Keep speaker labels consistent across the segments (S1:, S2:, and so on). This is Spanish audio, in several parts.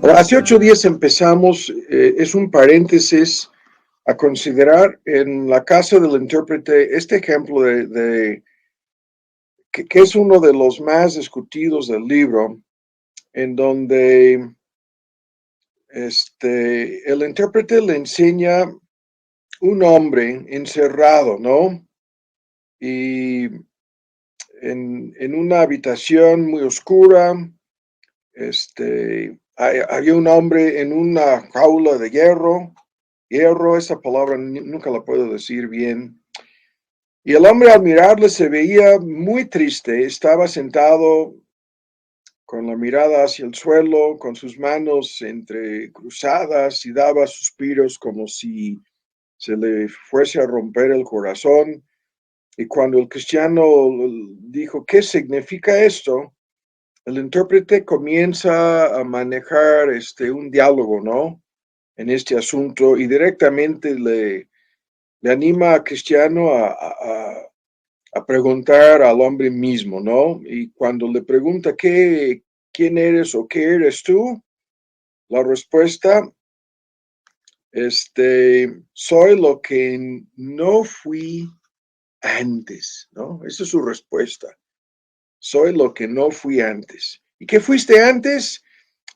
S1: Ahora, hace 8 días empezamos, es un paréntesis a considerar en la casa del intérprete este ejemplo que es uno de los más discutidos del libro, en donde el intérprete le enseña un hombre encerrado, ¿no? Y en una habitación muy oscura, había un hombre en una jaula de hierro, esa palabra nunca la puedo decir bien. Y el hombre al mirarle se veía muy triste, estaba sentado con la mirada hacia el suelo, con sus manos entrecruzadas y daba suspiros como si se le fuese a romper el corazón. Y cuando el cristiano dijo, ¿qué significa esto? El intérprete comienza a manejar un diálogo, ¿no? En este asunto y directamente le anima a Cristiano a preguntar al hombre mismo, ¿no? Y cuando le pregunta quién eres o qué eres tú, la respuesta, soy lo que no fui antes, ¿no? Esa es su respuesta. Soy lo que no fui antes. ¿Y qué fuiste antes?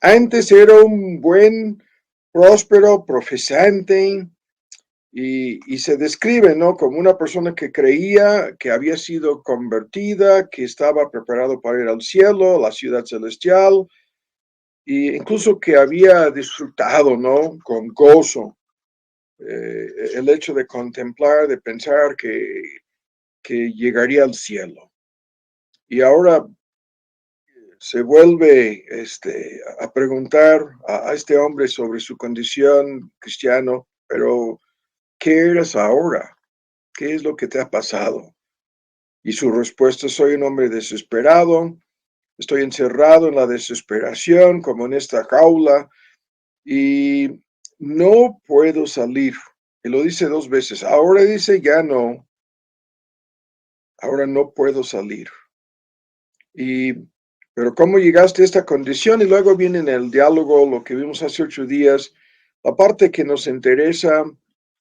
S1: Antes era un buen, próspero, profesante, y se describe, ¿no? Como una persona que creía que había sido convertida, que estaba preparado para ir al cielo, la ciudad celestial, e incluso que había disfrutado, ¿no? Con gozo el hecho de contemplar, de pensar que llegaría al cielo. Y ahora se vuelve a preguntar a este hombre sobre su condición cristiano, pero ¿qué eres ahora? ¿Qué es lo que te ha pasado? Y su respuesta, soy un hombre desesperado, estoy encerrado en la desesperación, como en esta jaula, y no puedo salir. Y lo dice 2 veces. Ahora dice, ya no, ahora no puedo salir. Pero ¿cómo llegaste a esta condición? Y luego viene en el diálogo, lo que vimos hace 8 días, la parte que nos interesa.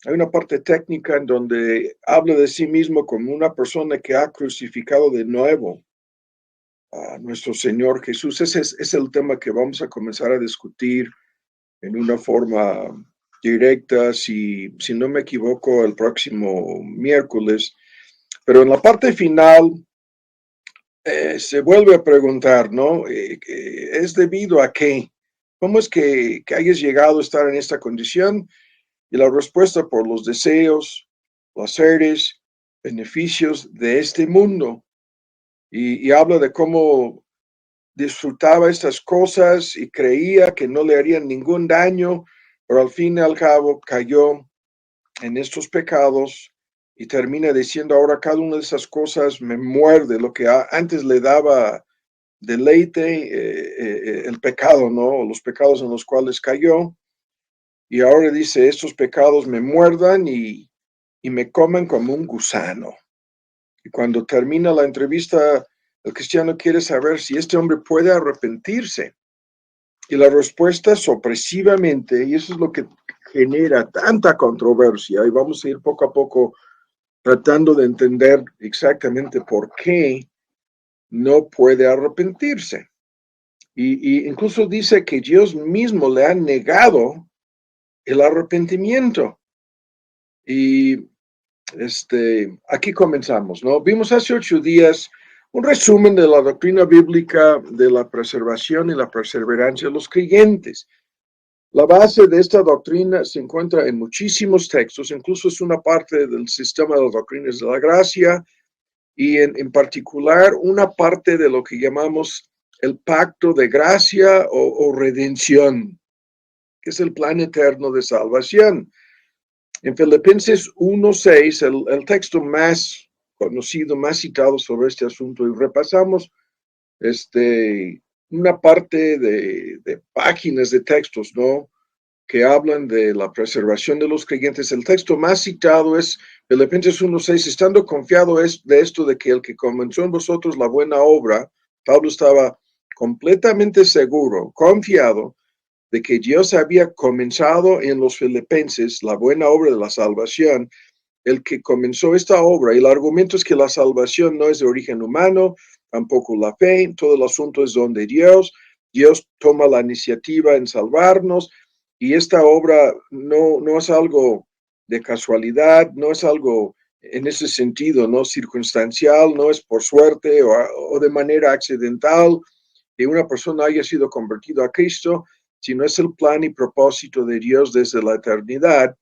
S1: Hay una parte técnica en donde habla de sí mismo como una persona que ha crucificado de nuevo a nuestro Señor Jesús. Ese es el tema que vamos a comenzar a discutir en una forma directa, si no me equivoco, el próximo miércoles. Pero en la parte final se vuelve a preguntar, ¿no? ¿Es debido a qué? ¿Cómo es que hayas llegado a estar en esta condición? Y la respuesta por los deseos, placeres, beneficios de este mundo. Y habla de cómo disfrutaba estas cosas y creía que no le harían ningún daño, pero al fin y al cabo cayó en estos pecados y termina diciendo, ahora cada una de esas cosas me muerde, lo que antes le daba deleite, el pecado, ¿no? Los pecados en los cuales cayó. Y ahora dice, estos pecados me muerdan y me comen como un gusano. Y cuando termina la entrevista, el cristiano quiere saber si este hombre puede arrepentirse. Y la respuesta sorpresivamente, y eso es lo que genera tanta controversia, y vamos a ir poco a poco tratando de entender exactamente por qué no puede arrepentirse. Y incluso dice que Dios mismo le ha negado el arrepentimiento. Y aquí comenzamos, ¿no? Vimos hace 8 días un resumen de la doctrina bíblica de la preservación y la perseverancia de los creyentes. La base de esta doctrina se encuentra en muchísimos textos, incluso es una parte del sistema de las doctrinas de la gracia y en particular una parte de lo que llamamos el pacto de gracia o redención, que es el plan eterno de salvación. En Filipenses 1:6, el texto más conocido, más citado sobre este asunto, y repasamos una parte de páginas de textos, ¿no?, que hablan de la preservación de los creyentes. El texto más citado es Filipenses 1:6, estando confiado de esto, de que el que comenzó en vosotros la buena obra, Pablo estaba completamente seguro, confiado, de que Dios había comenzado en los filipenses la buena obra de la salvación, el que comenzó esta obra, y el argumento es que la salvación no es de origen humano, tampoco la fe, todo el asunto es don de Dios, Dios toma la iniciativa en salvarnos, y esta obra no es algo de casualidad, no es algo en ese sentido, no circunstancial, no es por suerte o de manera accidental que una persona haya sido convertida a Cristo, sino es el plan y propósito de Dios desde la eternidad,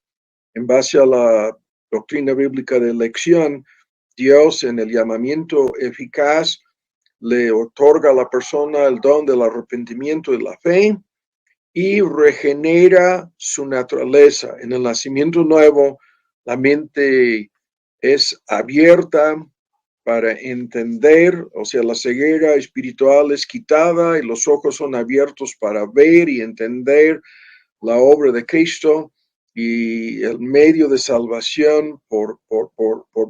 S1: en base a la doctrina bíblica de elección. Dios, en el llamamiento eficaz, le otorga a la persona el don del arrepentimiento y la fe y regenera su naturaleza. En el nacimiento nuevo, la mente es abierta para entender, o sea, la ceguera espiritual es quitada y los ojos son abiertos para ver y entender la obra de Cristo y el medio de salvación por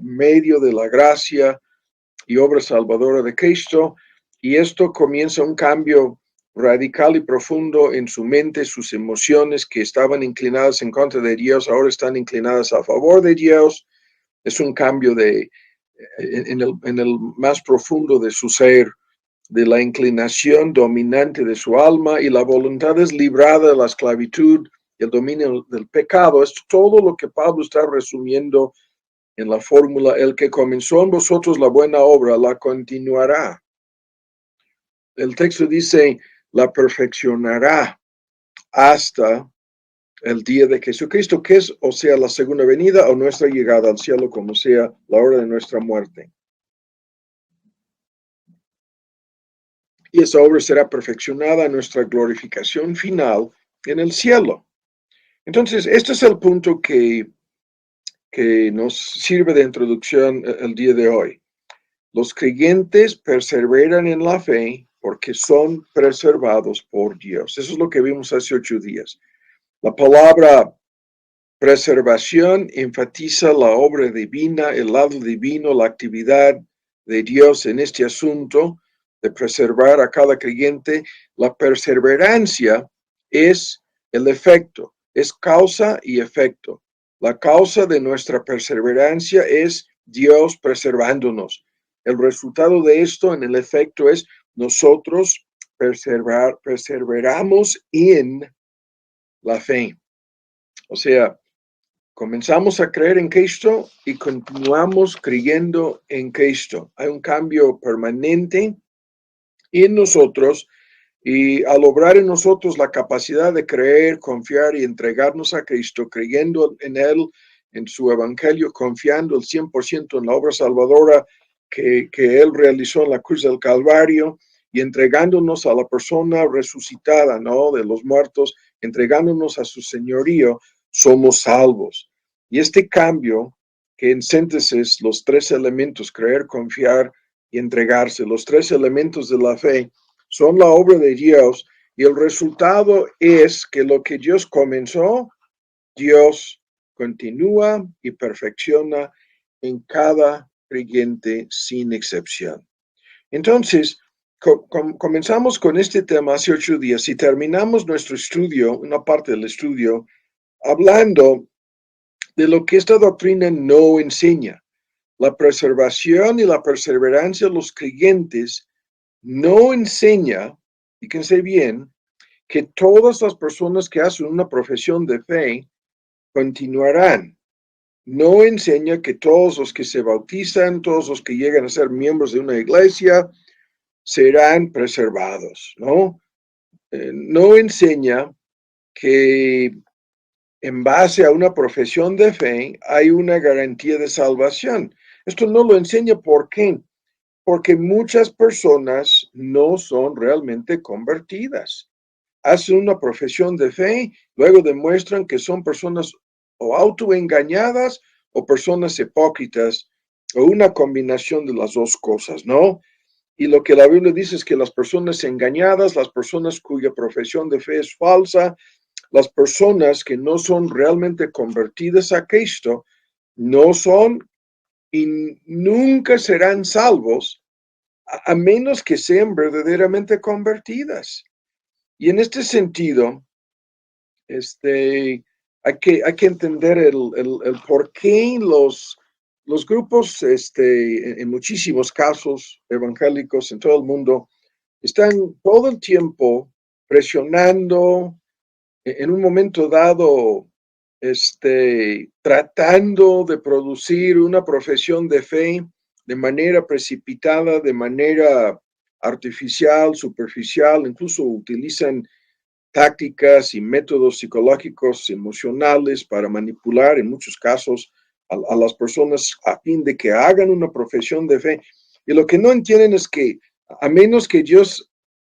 S1: medio de la gracia y obra salvadora de Cristo. Y esto comienza un cambio radical y profundo en su mente, sus emociones que estaban inclinadas en contra de Dios, ahora están inclinadas a favor de Dios. Es un cambio en el más profundo de su ser, de la inclinación dominante de su alma, y la voluntad es librada de la esclavitud y el dominio del pecado. Es todo lo que Pablo está resumiendo en la fórmula: el que comenzó en vosotros la buena obra, la continuará. El texto dice, la perfeccionará hasta el día de Jesucristo, que es, o sea, la segunda venida o nuestra llegada al cielo, como sea la hora de nuestra muerte. Y esa obra será perfeccionada en nuestra glorificación final en el cielo. Entonces, este es el punto que nos sirve de introducción el día de hoy. Los creyentes perseveran en la fe porque son preservados por Dios. Eso es lo que vimos hace 8 días. La palabra preservación enfatiza la obra divina, el lado divino, la actividad de Dios en este asunto de preservar a cada creyente. La perseverancia es el efecto, es causa y efecto. La causa de nuestra perseverancia es Dios preservándonos. El resultado de esto en el efecto es nosotros perseveramos en la fe. O sea, comenzamos a creer en Cristo y continuamos creyendo en Cristo. Hay un cambio permanente en nosotros, y al obrar en nosotros la capacidad de creer, confiar y entregarnos a Cristo, creyendo en Él, en su evangelio, confiando el 100% en la obra salvadora que Él realizó en la cruz del Calvario, y entregándonos a la persona resucitada, ¿no?, de los muertos, entregándonos a su señorío, somos salvos. Y este cambio, que en síntesis los 3 elementos, creer, confiar y entregarse, los 3 elementos de la fe, son la obra de Dios, y el resultado es que lo que Dios comenzó, Dios continúa y perfecciona en cada creyente sin excepción. Entonces, comenzamos con este tema hace 8 días y terminamos nuestro estudio, una parte del estudio, hablando de lo que esta doctrina no enseña. La preservación y la perseverancia de los creyentes no enseña, fíjense bien, que todas las personas que hacen una profesión de fe continuarán. No enseña que todos los que se bautizan, todos los que llegan a ser miembros de una iglesia, serán preservados, ¿no? No enseña que en base a una profesión de fe hay una garantía de salvación. Esto no lo enseña. ¿Por qué? Porque muchas personas no son realmente convertidas. Hacen una profesión de fe, luego demuestran que son personas o autoengañadas o personas hipócritas, o una combinación de las dos cosas, ¿no? Y lo que la Biblia dice es que las personas engañadas, las personas cuya profesión de fe es falsa, las personas que no son realmente convertidas a Cristo, no son y nunca serán salvos a menos que sean verdaderamente convertidas. Y en este sentido, Hay que entender el por qué los grupos, en muchísimos casos evangélicos en todo el mundo, están todo el tiempo presionando, en un momento dado, tratando de producir una profesión de fe de manera precipitada, de manera artificial, superficial, incluso utilizan tácticas y métodos psicológicos, emocionales para manipular en muchos casos a las personas a fin de que hagan una profesión de fe. Y lo que no entienden es que a menos que Dios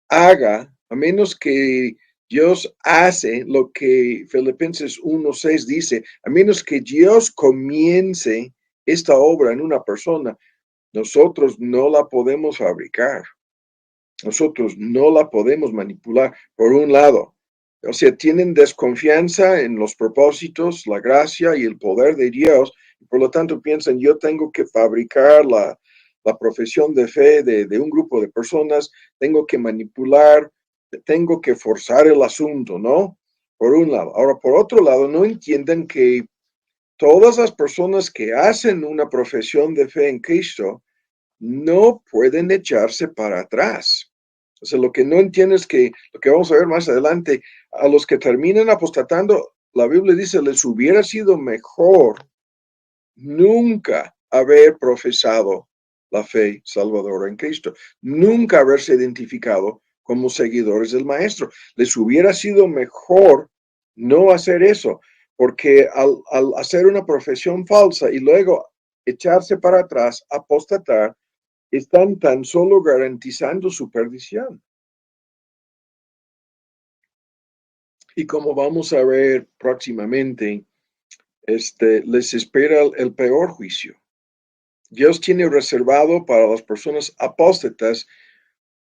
S1: haga, a menos que Dios hace lo que Filipenses 1:6 dice, a menos que Dios comience esta obra en una persona, nosotros no la podemos fabricar. Nosotros no la podemos manipular, por un lado. O sea, tienen desconfianza en los propósitos, la gracia y el poder de Dios, y por lo tanto piensan, yo tengo que fabricar la profesión de fe de un grupo de personas, tengo que manipular, tengo que forzar el asunto, ¿no? Por un lado. Ahora, por otro lado, no entienden que todas las personas que hacen una profesión de fe en Cristo no pueden echarse para atrás. O sea, lo que no entienden es que, lo que vamos a ver más adelante, a los que terminan apostatando, la Biblia dice, les hubiera sido mejor nunca haber profesado la fe salvadora en Cristo, nunca haberse identificado como seguidores del Maestro. Les hubiera sido mejor no hacer eso, porque al hacer una profesión falsa y luego echarse para atrás, apostatar, están tan solo garantizando su perdición. Y como vamos a ver próximamente, les espera el peor juicio. Dios tiene reservado para las personas apóstatas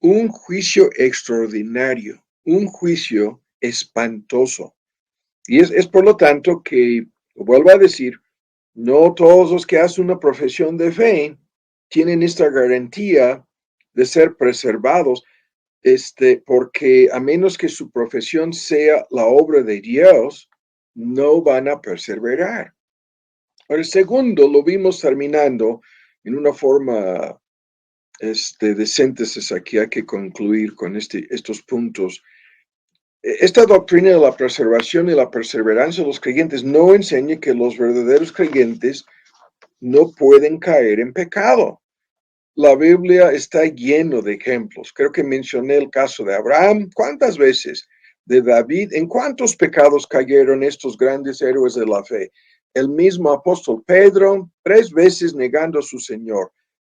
S1: un juicio extraordinario, un juicio espantoso. Y es por lo tanto que, vuelvo a decir, no todos los que hacen una profesión de fe tienen esta garantía de ser preservados, porque a menos que su profesión sea la obra de Dios, no van a perseverar. Ahora, el segundo lo vimos terminando en una forma de síntesis. Aquí hay que concluir con estos puntos. Esta doctrina de la preservación y la perseverancia de los creyentes no enseña que los verdaderos creyentes no pueden caer en pecado. La Biblia está lleno de ejemplos. Creo que mencioné el caso de Abraham. ¿Cuántas veces? De David. ¿En cuántos pecados cayeron estos grandes héroes de la fe? El mismo apóstol Pedro, 3 veces negando a su Señor.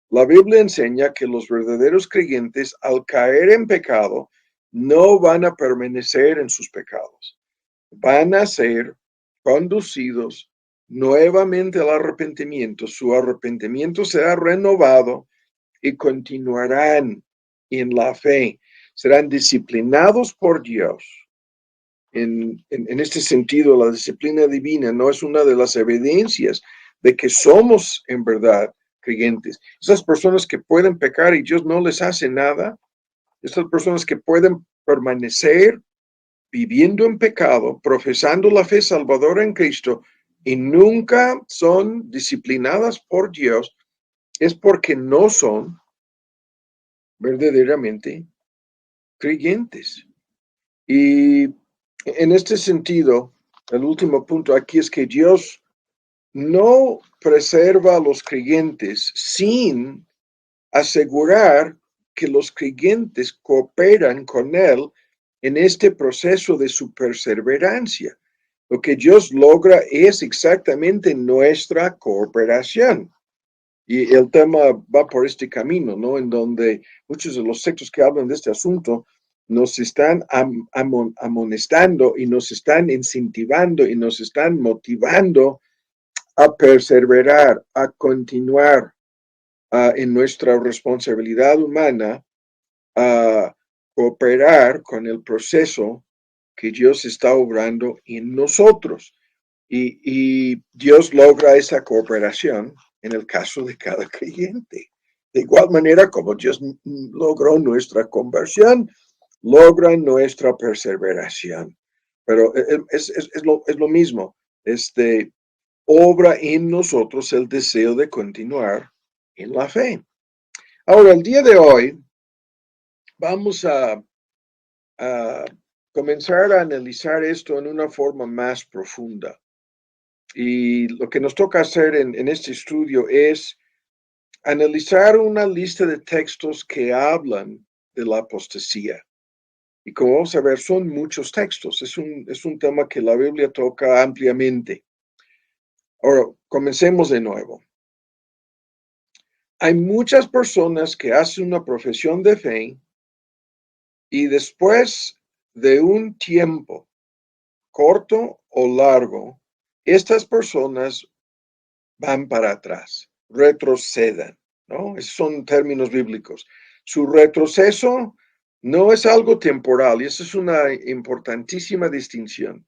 S1: La Biblia enseña que los verdaderos creyentes, al caer en pecado, no van a permanecer en sus pecados. Van a ser conducidos nuevamente al arrepentimiento. Su arrepentimiento será renovado y continuarán en la fe. Serán disciplinados por Dios. En este sentido, la disciplina divina no es una de las evidencias de que somos en verdad creyentes. Esas personas que pueden pecar y Dios no les hace nada, estas personas que pueden permanecer viviendo en pecado, profesando la fe salvadora en Cristo y nunca son disciplinadas por Dios, es porque no son verdaderamente creyentes. Y en este sentido, el último punto aquí es que Dios no preserva a los creyentes sin asegurar que los creyentes cooperan con Él en este proceso de su perseverancia. Lo que Dios logra es exactamente nuestra cooperación. Y el tema va por este camino, ¿no? En donde muchos de los textos que hablan de este asunto nos están amonestando y nos están incentivando y nos están motivando a perseverar, a continuar en nuestra responsabilidad humana, a cooperar con el proceso que Dios está obrando en nosotros. Y Dios logra esa cooperación en el caso de cada creyente. De igual manera como Dios logró nuestra conversión, logra nuestra perseveración. pero es lo mismo. Obra en nosotros el deseo de continuar en la fe. Ahora, el día de hoy, vamos a comenzar a analizar esto en una forma más profunda. Y lo que nos toca hacer en este estudio es analizar una lista de textos que hablan de la apostasía. Y como vamos a ver, son muchos textos. Es un tema que la Biblia toca ampliamente. Ahora, comencemos de nuevo. Hay muchas personas que hacen una profesión de fe y después de un tiempo, corto o largo, estas personas van para atrás, retrocedan, ¿no? Esos son términos bíblicos. Su retroceso no es algo temporal y eso es una importantísima distinción.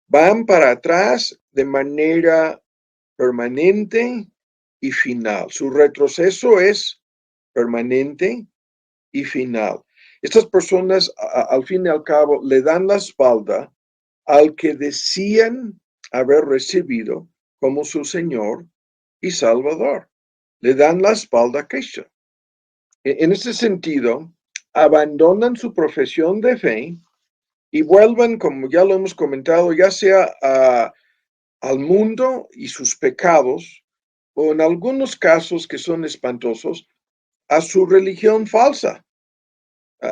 S1: Van para atrás de manera permanente y final. Su retroceso es permanente y final. Estas personas, al fin y al cabo, le dan la espalda al que decían haber recibido como su Señor y Salvador. Le dan la espalda a Cristo. En ese sentido, abandonan su profesión de fe y vuelven, como ya lo hemos comentado, ya sea al mundo y sus pecados, o en algunos casos que son espantosos, a su religión falsa.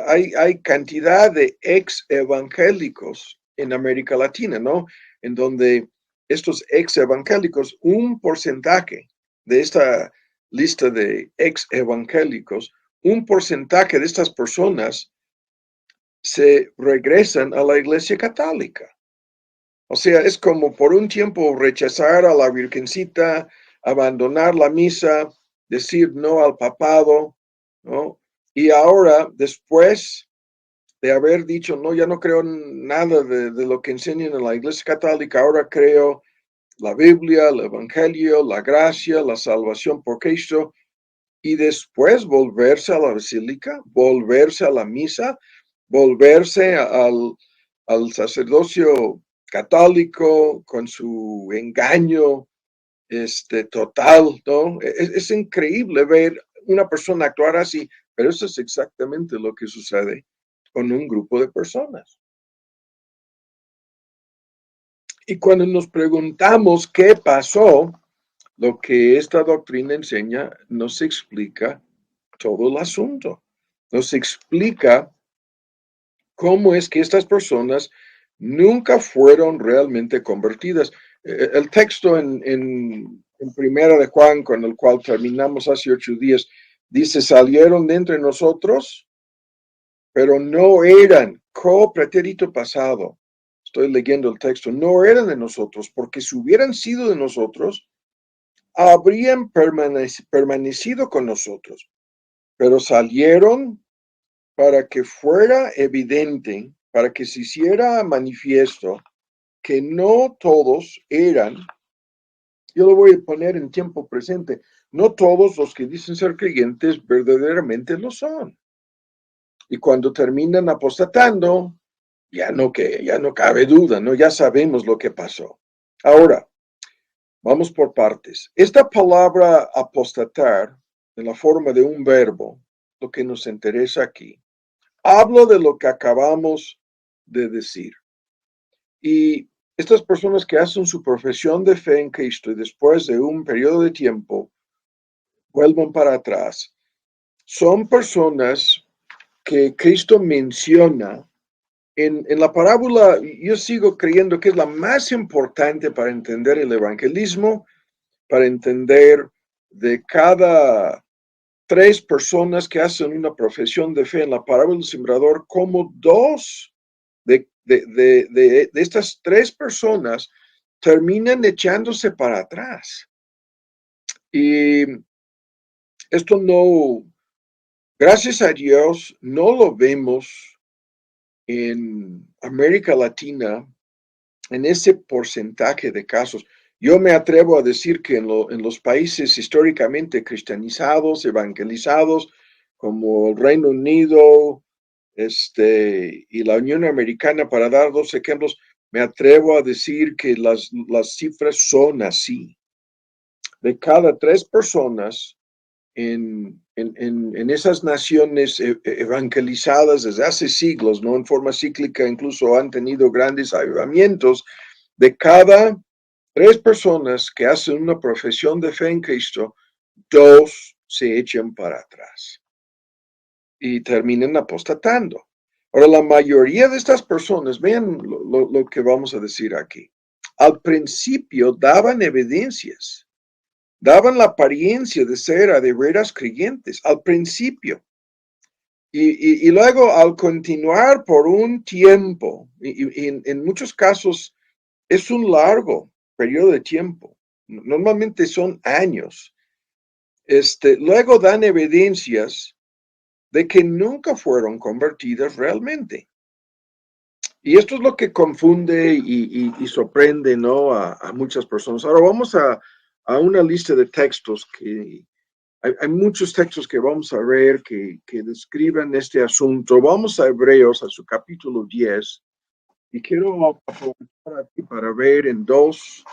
S1: Hay cantidad de ex evangélicos en América Latina, ¿no? En donde estos ex evangélicos, un porcentaje de esta lista de ex evangélicos, un porcentaje de estas personas se regresan a la Iglesia Católica. O sea, es como por un tiempo rechazar a la Virgencita, abandonar la misa, decir no al papado, ¿no? Y ahora, después de haber dicho, no, ya no creo nada de lo que enseñan en la Iglesia Católica, ahora creo la Biblia, el Evangelio, la gracia, la salvación por Cristo, y después volverse a la basílica, volverse a la misa, volverse al sacerdocio católico con su engaño total, ¿no? Es increíble ver una persona actuar así, pero eso es exactamente lo que sucede con un grupo de personas. Y cuando nos preguntamos qué pasó, lo que esta doctrina enseña nos explica todo el asunto. Nos explica cómo es que estas personas nunca fueron realmente convertidas. El texto en Primera de Juan, con el cual terminamos hace 8 días, dice, salieron de entre nosotros, pero no eran, pretérito pasado. Estoy leyendo el texto, no eran de nosotros, porque si hubieran sido de nosotros, habrían permanecido con nosotros, pero salieron para que fuera evidente, para que se hiciera manifiesto que no todos eran, yo lo voy a poner en tiempo presente, no todos los que dicen ser creyentes verdaderamente lo son. Y cuando terminan apostatando, ya no cabe duda, ¿no? Ya sabemos lo que pasó. Ahora, vamos por partes. Esta palabra apostatar, en la forma de un verbo, lo que nos interesa aquí, habla de lo que acabamos de decir. Y estas personas que hacen su profesión de fe en Cristo y después de un periodo de tiempo vuelven para atrás, son personas que Cristo menciona en la parábola. Yo sigo creyendo que es la más importante para entender el evangelismo, para entender de cada 3 personas que hacen una profesión de fe en la parábola del sembrador, como 2 de estas 3 personas terminan echándose para atrás. Y esto no, gracias a Dios, no lo vemos en América Latina en ese porcentaje de casos. Yo me atrevo a decir que en los países históricamente cristianizados, evangelizados, como el Reino Unido, y la Unión Americana, para dar dos ejemplos, me atrevo a decir que las cifras son así. De cada 3 personas en esas naciones evangelizadas desde hace siglos, ¿no? En forma cíclica, incluso han tenido grandes avivamientos. De cada 3 personas que hacen una profesión de fe en Cristo, 2 se echan para atrás y terminan apostatando. Ahora, la mayoría de estas personas, vean lo que vamos a decir aquí. Al principio daban evidencias, daban la apariencia de ser a de veras creyentes, al principio. Y luego, al continuar por un tiempo, y en muchos casos es un largo periodo de tiempo, normalmente son años, luego dan evidencias de que nunca fueron convertidas realmente. Y esto es lo que confunde y sorprende, ¿no? a muchas personas. Ahora vamos a una lista de textos que hay muchos textos que vamos a ver que describen este asunto. Vamos a Hebreos, a su capítulo 10, y quiero aprovechar aquí para ver en 2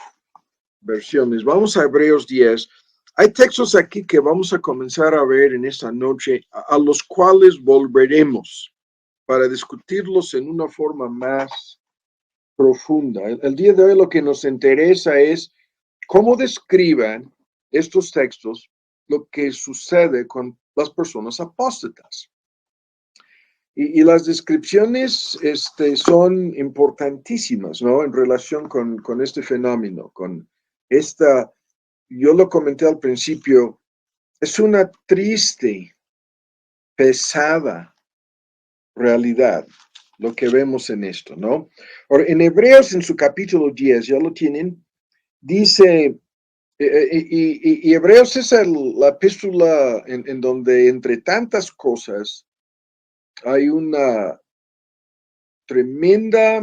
S1: versiones. Vamos a Hebreos 10. Hay textos aquí que vamos a comenzar a ver en esta noche, a los cuales volveremos para discutirlos en una forma más profunda. El día de hoy lo que nos interesa es cómo describan estos textos lo que sucede con las personas apóstatas. Y las descripciones son importantísimas, ¿no? En relación con este fenómeno, con esta, yo lo comenté al principio, es una triste, pesada realidad lo que vemos en esto, ¿no? Ahora, en Hebreos, en su capítulo 10, ya lo tienen, dice, y Hebreos es la epístola en donde entre tantas cosas hay una tremenda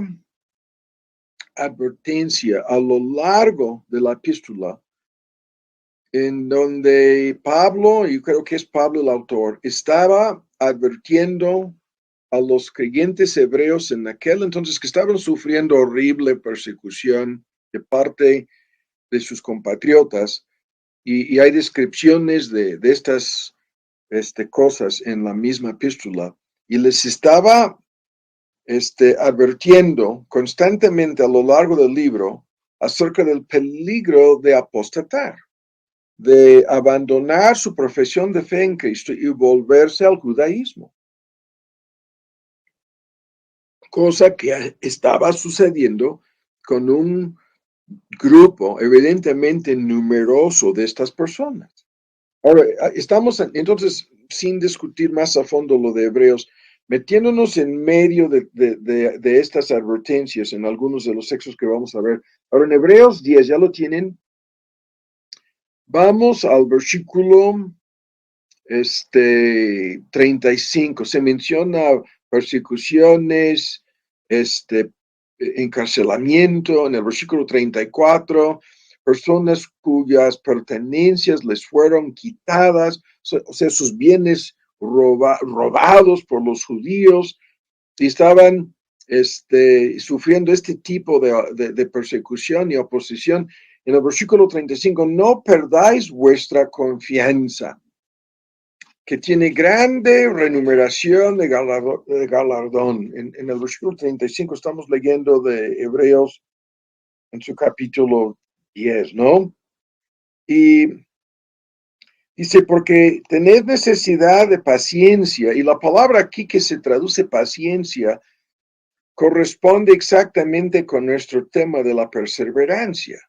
S1: advertencia a lo largo de la epístola, en donde Pablo, y creo que es Pablo el autor, estaba advirtiendo a los creyentes hebreos en aquel entonces que estaban sufriendo horrible persecución de parte de sus compatriotas, y hay descripciones de estas cosas en la misma epístola, y les estaba advirtiendo constantemente a lo largo del libro acerca del peligro de apostatar, de abandonar su profesión de fe en Cristo y volverse al judaísmo. Cosa que estaba sucediendo con un grupo evidentemente numeroso de estas personas. Ahora, estamos entonces, sin discutir más a fondo lo de Hebreos, metiéndonos en medio de estas advertencias en algunos de los textos que vamos a ver. Ahora, en Hebreos 10, ya lo tienen. Vamos al versículo 35. Se menciona persecuciones, encarcelamiento en el versículo 34, personas cuyas pertenencias les fueron quitadas, o sea, sus bienes robados por los judíos, y estaban sufriendo este tipo de persecución y oposición. En el versículo 35, no perdáis vuestra confianza, que tiene grande remuneración de galardón. En el versículo 35 estamos leyendo de Hebreos en su capítulo 10, ¿no? Y dice, porque tened necesidad de paciencia, y la palabra aquí que se traduce paciencia corresponde exactamente con nuestro tema de la perseverancia.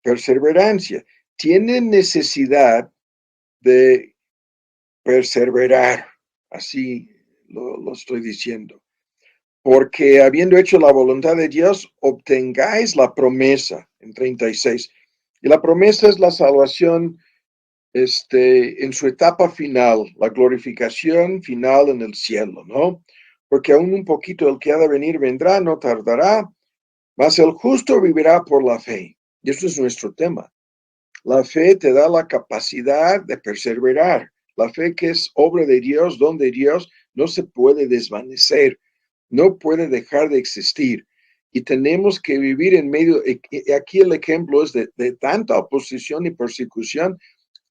S1: Perseverancia. Tienen necesidad de perseverar, así lo estoy diciendo, porque habiendo hecho la voluntad de Dios, obtengáis la promesa, en 36, y la promesa es la salvación en su etapa final, la glorificación final en el cielo, ¿no? Porque aún un poquito el que ha de venir vendrá, no tardará, mas el justo vivirá por la fe, y eso es nuestro tema. La fe te da la capacidad de perseverar. La fe que es obra de Dios, don de Dios, no se puede desvanecer, no puede dejar de existir. Y tenemos que vivir en medio, aquí el ejemplo es de tanta oposición y persecución.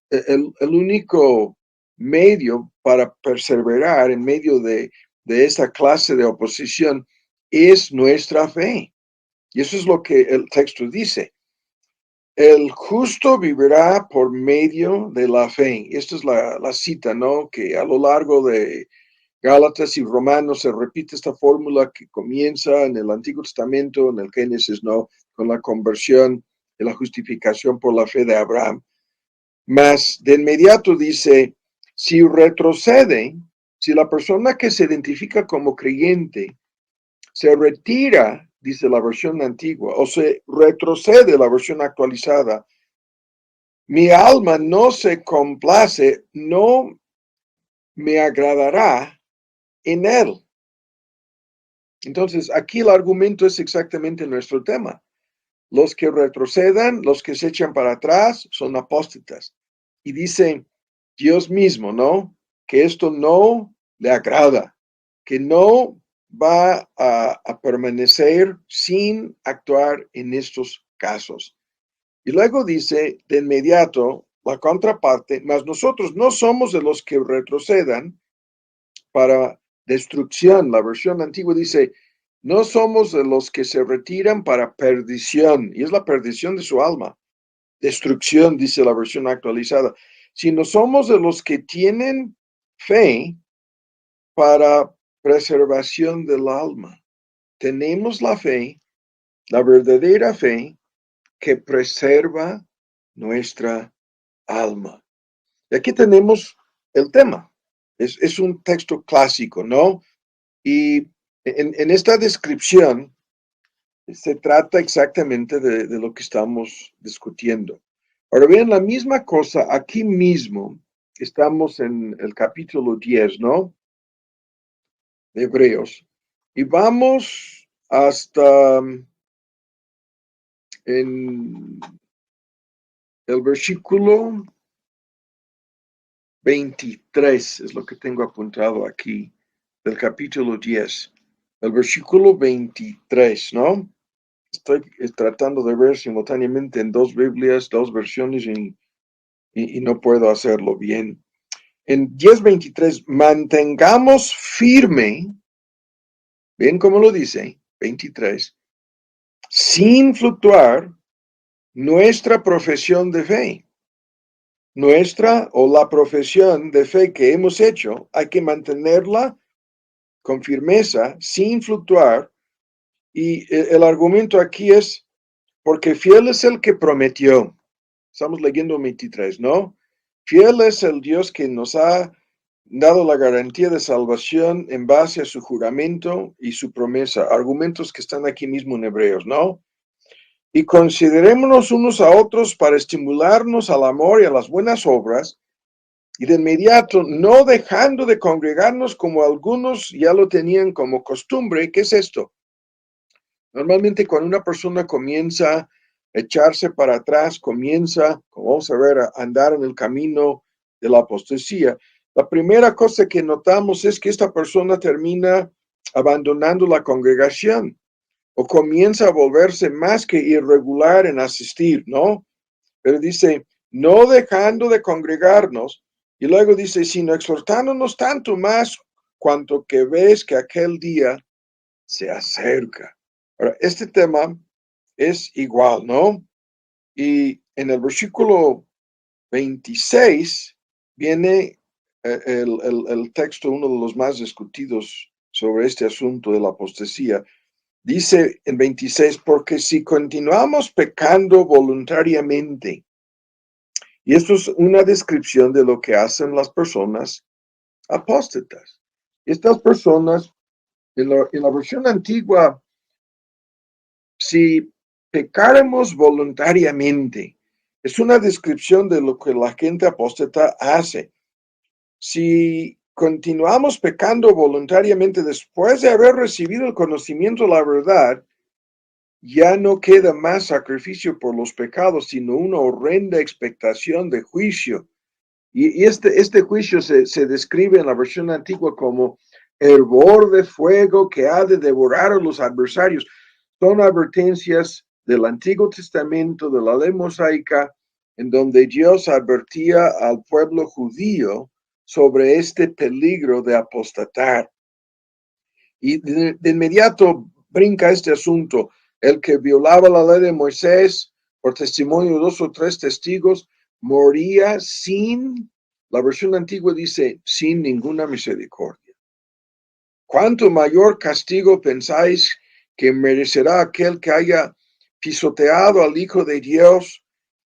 S1: El único medio para perseverar en medio de esta clase de oposición es nuestra fe. Y eso es lo que el texto dice. El justo vivirá por medio de la fe. Esta es la cita, ¿no? Que a lo largo de Gálatas y Romanos se repite esta fórmula que comienza en el Antiguo Testamento, en el Génesis, ¿no? Con la conversión y la justificación por la fe de Abraham. Mas de inmediato dice, si retrocede, si la persona que se identifica como creyente se retira, dice la versión antigua, o se retrocede la versión actualizada, mi alma no se complace, no me agradará en él. Entonces, aquí el argumento es exactamente nuestro tema. Los que retrocedan, los que se echan para atrás, son apóstatas. Y dice Dios mismo, ¿no? Que esto no le agrada, que no va a permanecer sin actuar en estos casos. Y luego dice de inmediato la contraparte, mas nosotros no somos de los que retrocedan para destrucción. La versión antigua dice, no somos de los que se retiran para perdición, y es la perdición de su alma. Destrucción, dice la versión actualizada, sino somos de los que tienen fe para preservación del alma. Tenemos la fe, la verdadera fe, que preserva nuestra alma. Y aquí tenemos el tema. Es un texto clásico, ¿no? Y en esta descripción se trata exactamente de lo que estamos discutiendo. Ahora bien, la misma cosa aquí mismo, estamos en el capítulo 10, ¿no? De Hebreos. Y vamos hasta en el versículo 23, es lo que tengo apuntado aquí, del capítulo 10. El versículo 23, ¿no? Estoy tratando de ver simultáneamente en dos Biblias, dos versiones y no puedo hacerlo bien. En 10:23, mantengamos firme, ven cómo lo dice, 23, sin fluctuar nuestra profesión de fe. Nuestra o la profesión de fe que hemos hecho, hay que mantenerla con firmeza, sin fluctuar. Y el argumento aquí es, porque fiel es el que prometió. Estamos leyendo 23, ¿no? Fiel es el Dios que nos ha dado la garantía de salvación en base a su juramento y su promesa. Argumentos que están aquí mismo en Hebreos, ¿no? Y considerémonos unos a otros para estimularnos al amor y a las buenas obras, y de inmediato, no dejando de congregarnos como algunos ya lo tenían como costumbre. ¿Qué es esto? Normalmente cuando una persona comienza a echarse para atrás, comienza, como vamos a ver, a andar en el camino de la apostasía, la primera cosa que notamos es que esta persona termina abandonando la congregación o comienza a volverse más que irregular en asistir, ¿no? Pero dice, no dejando de congregarnos, y luego dice, sino exhortándonos tanto más cuanto que ves que aquel día se acerca. Ahora, este tema es igual, ¿no? Y en el versículo 26 viene el texto, uno de los más discutidos sobre este asunto de la apostasía. Dice en 26, porque si continuamos pecando voluntariamente, y esto es una descripción de lo que hacen las personas apóstatas. Estas personas, en la versión antigua, si pecáramos voluntariamente, es una descripción de lo que la gente apóstata hace. Si continuamos pecando voluntariamente después de haber recibido el conocimiento de la verdad, ya no queda más sacrificio por los pecados, sino una horrenda expectación de juicio. Y este juicio se describe en la versión antigua como hervor de fuego que ha de devorar a los adversarios. Son advertencias del Antiguo Testamento, de la ley mosaica, en donde Dios advertía al pueblo judío sobre este peligro de apostatar. Y de inmediato brinca este asunto. El que violaba la ley de Moisés por testimonio de 2 o 3 testigos moría sin, la versión antigua dice, sin ninguna misericordia. ¿Cuánto mayor castigo pensáis que merecerá aquel que haya pisoteado al Hijo de Dios,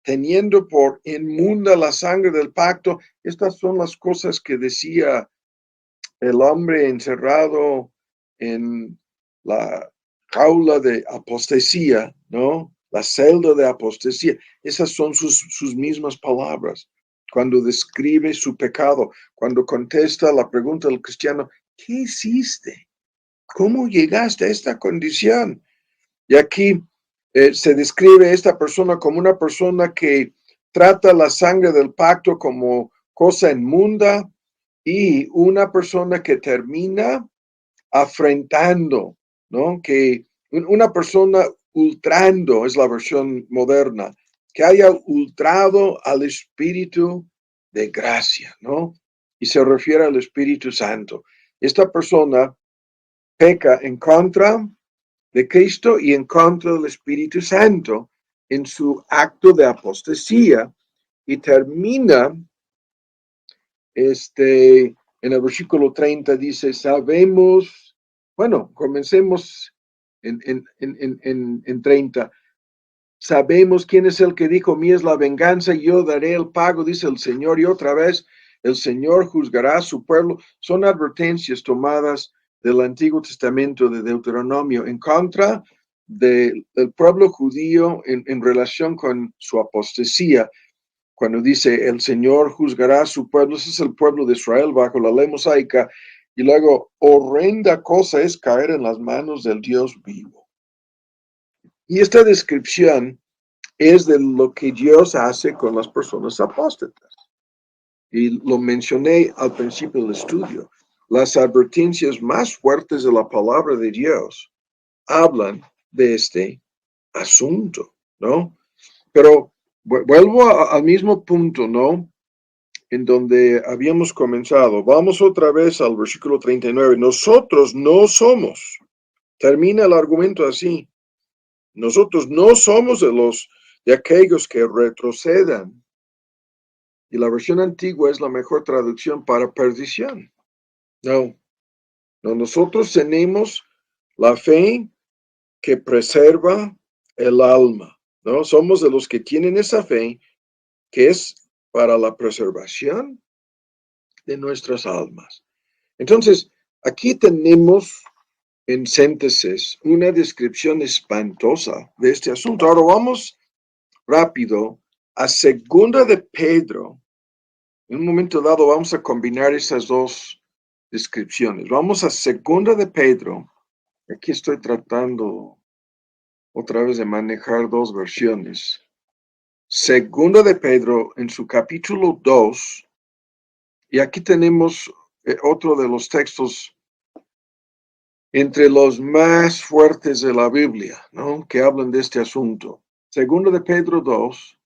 S1: teniendo por inmunda la sangre del pacto? Estas son las cosas que decía el hombre encerrado en la jaula de apostasía, ¿no? La celda de apostasía. Esas son sus mismas palabras. Cuando describe su pecado, cuando contesta la pregunta del cristiano, ¿qué hiciste? ¿Cómo llegaste a esta condición? Y aquí se describe esta persona como una persona que trata la sangre del pacto como cosa inmunda y una persona que termina afrentando, ¿no? Que una persona ultrando, es la versión moderna, que haya ultrado al Espíritu de gracia, ¿no? Y se refiere al Espíritu Santo. Esta persona peca en contra de Cristo y en contra del Espíritu Santo en su acto de apostasía y termina, en el versículo 30 dice, sabemos, bueno, comencemos en 30, sabemos quién es el que dijo, mía es la venganza, yo daré el pago, dice el Señor, y otra vez el Señor juzgará a su pueblo. Son advertencias tomadas del Antiguo Testamento de Deuteronomio en contra del pueblo judío en relación con su apostasía. Cuando dice el Señor juzgará a su pueblo, ese es el pueblo de Israel bajo la ley mosaica, y luego horrenda cosa es caer en las manos del Dios vivo. Y esta descripción es de lo que Dios hace con las personas apóstatas. Y lo mencioné al principio del estudio. Las advertencias más fuertes de la palabra de Dios hablan de este asunto, ¿no? Pero vuelvo al mismo punto, ¿no? En donde habíamos comenzado. Vamos otra vez al versículo 39. Nosotros no somos. Termina el argumento así. Nosotros no somos de aquellos que retrocedan. Y la versión antigua es la mejor traducción para perdición. No, nosotros tenemos la fe que preserva el alma, ¿no? Somos de los que tienen esa fe que es para la preservación de nuestras almas. Entonces, aquí tenemos en síntesis una descripción espantosa de este asunto. Ahora vamos rápido a Segunda de Pedro. En un momento dado vamos a combinar esas dos descripciones. Vamos a Segunda de Pedro. Aquí estoy tratando otra vez de manejar dos versiones. Segunda de Pedro en su capítulo 2. Y aquí tenemos otro de los textos entre los más fuertes de la Biblia, ¿no? Que hablan de este asunto. Segundo de Pedro 2,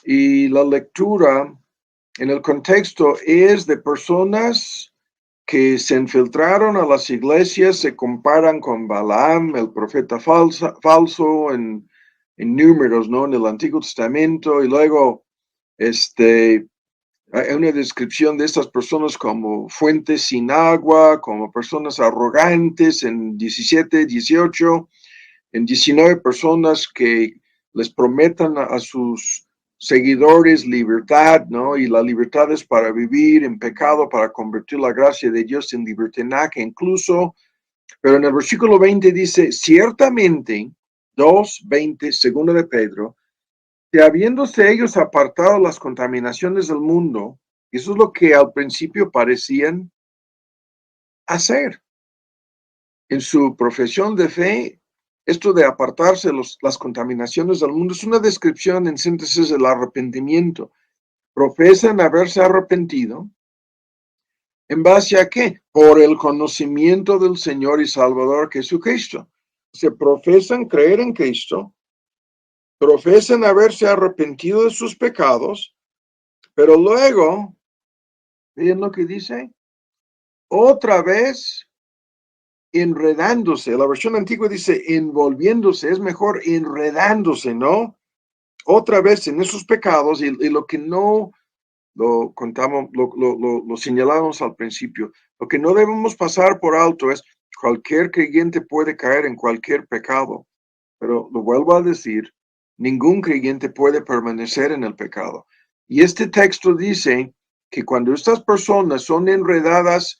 S1: y la lectura en el contexto es de personas que se infiltraron a las iglesias, se comparan con Balaam, el profeta falso en Números, ¿no? En el Antiguo Testamento, y luego hay una descripción de estas personas como fuentes sin agua, como personas arrogantes en 17, 18, en 19 personas que les prometan a sus seguidores libertad, ¿no? Y la libertad es para vivir en pecado, para convertir la gracia de Dios en libertinaje incluso. Pero en el versículo 20 dice, ciertamente, 2:20, segunda de Pedro, que habiéndose ellos apartado las contaminaciones del mundo, eso es lo que al principio parecían hacer. En su profesión de fe, esto de apartarse las contaminaciones del mundo es una descripción en síntesis del arrepentimiento. Profesan haberse arrepentido, ¿En base a qué? Por el conocimiento del Señor y Salvador Jesucristo. Se profesan creer en Cristo, profesan haberse arrepentido de sus pecados, pero luego, ¿ven lo que dice? Otra vez enredándose. La versión antigua dice envolviéndose, es mejor enredándose, ¿no? Otra vez en esos pecados y lo que no lo contamos, lo señalamos al principio. Lo que no debemos pasar por alto es cualquier creyente puede caer en cualquier pecado, pero lo vuelvo a decir, ningún creyente puede permanecer en el pecado. Y este texto dice que cuando estas personas son enredadas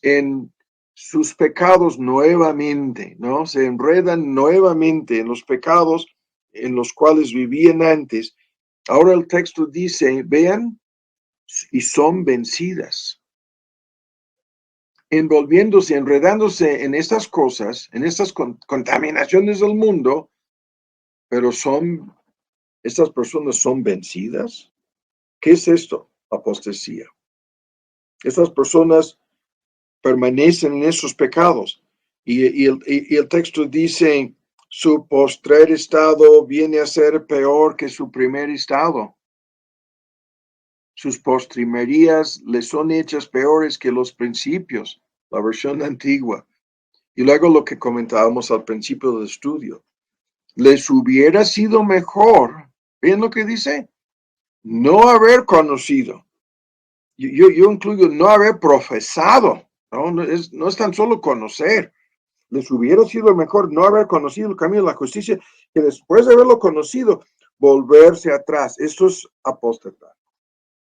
S1: en sus pecados nuevamente, ¿no? Se enredan nuevamente en los pecados en los cuales vivían antes. Ahora el texto dice, vean, y son vencidas, envolviéndose, enredándose en estas cosas, en estas contaminaciones del mundo, pero estas personas son vencidas. ¿Qué es esto? Apostasía. Estas personas permanecen en esos pecados. Y el texto dice, su postrer estado viene a ser peor que su primer estado. Sus postrimerías le son hechas peores que los principios, la versión antigua. Y luego lo que comentábamos al principio del estudio. Les hubiera sido mejor, ¿ven lo que dice? No haber conocido. Yo incluyo no haber profesado, no es tan solo conocer. Les hubiera sido mejor no haber conocido el camino de la justicia que después de haberlo conocido, volverse atrás. Esto es apóstata.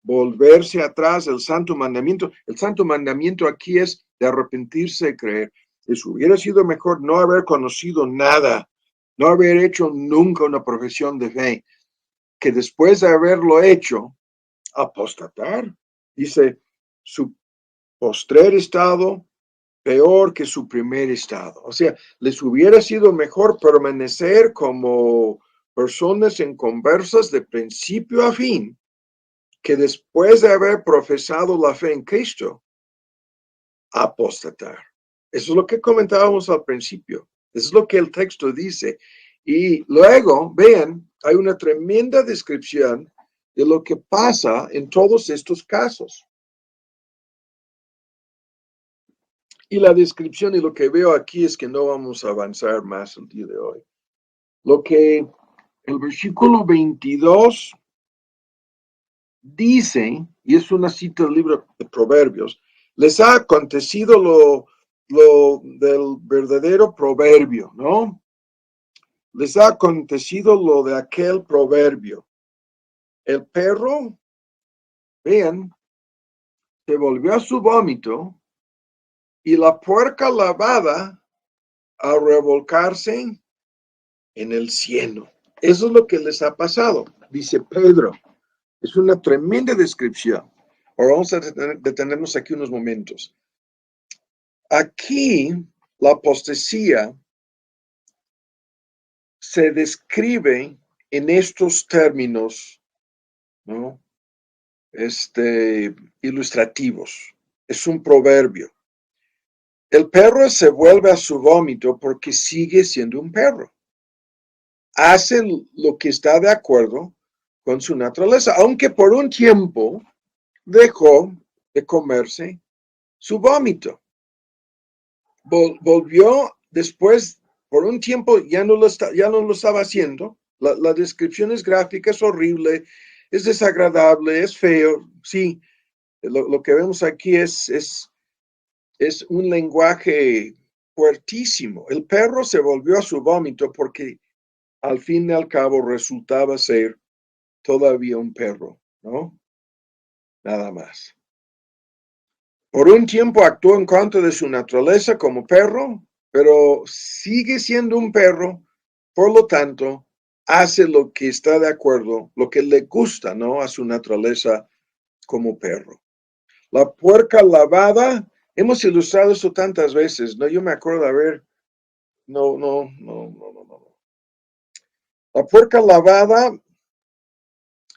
S1: Volverse atrás del santo mandamiento. El santo mandamiento aquí es de arrepentirse y creer. Les hubiera sido mejor no haber conocido nada, no haber hecho nunca una profesión de fe, que después de haberlo hecho, apostatar. Dice, su postrer estado peor que su primer estado. O sea, les hubiera sido mejor permanecer como personas inconversas de principio a fin, que después de haber profesado la fe en Cristo, apostatar. Eso es lo que comentábamos al principio. Eso es lo que el texto dice. Y luego, vean, hay una tremenda descripción de lo que pasa en todos estos casos. Y la descripción y lo que veo aquí es que no vamos a avanzar más el día de hoy. Lo que el versículo 22 dice, y es una cita del libro de Proverbios, les ha acontecido lo del verdadero proverbio, ¿no? Les ha acontecido lo de aquel proverbio. El perro, vean, se volvió a su vómito y la puerca lavada a revolcarse en el cieno. Eso es lo que les ha pasado, dice Pedro. Es una tremenda descripción. Ahora vamos a detenernos aquí unos momentos. Aquí la apostasía se describe en estos términos, ¿no? Ilustrativos. Es un proverbio. El perro se vuelve a su vómito porque sigue siendo un perro. Hace lo que está de acuerdo con su naturaleza, aunque por un tiempo dejó de comerse su vómito. Volvió después, por un tiempo ya no lo estaba haciendo. La descripción es gráfica, es horrible, es desagradable, es feo. Sí, lo que vemos aquí es un lenguaje fuertísimo. El perro se volvió a su vómito porque al fin y al cabo resultaba ser todavía un perro, ¿no? Nada más. Por un tiempo actuó en contra de su naturaleza como perro, pero sigue siendo un perro, por lo tanto, hace lo que está de acuerdo, lo que le gusta, ¿no? A su naturaleza como perro. La puerca lavada, hemos ilustrado esto tantas veces, ¿no? Yo me acuerdo de haber, no. La puerca lavada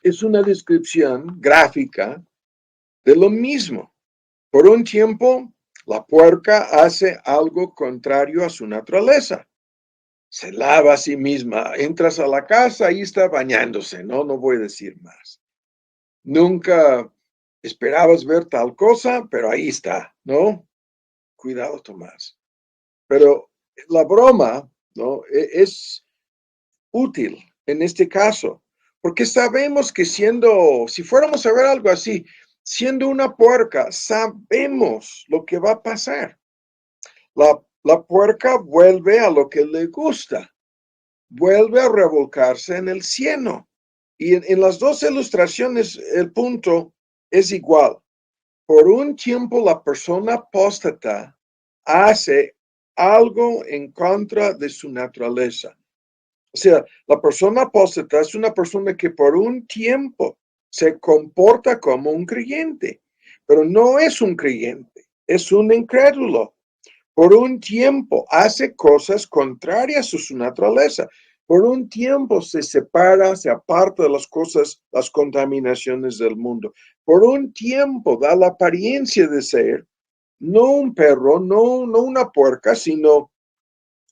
S1: es una descripción gráfica de lo mismo. Por un tiempo, la puerca hace algo contrario a su naturaleza. Se lava a sí misma. Entras a la casa, ahí está bañándose, ¿no? No voy a decir más. Nunca esperabas ver tal cosa, pero ahí está, ¿no? Cuidado, Tomás. Pero la broma, ¿no? Es útil en este caso, porque sabemos que si fuéramos a ver algo así, siendo una puerca, sabemos lo que va a pasar. La puerca vuelve a lo que le gusta, vuelve a revolcarse en el cieno. Y en las dos ilustraciones el punto es igual. Por un tiempo la persona apóstata hace algo en contra de su naturaleza. O sea, la persona apóstata es una persona que por un tiempo se comporta como un creyente, pero no es un creyente, es un incrédulo. Por un tiempo hace cosas contrarias a su naturaleza. Por un tiempo se separa, se aparta de las cosas, las contaminaciones del mundo. Por un tiempo da la apariencia de ser no un perro, no una puerca, sino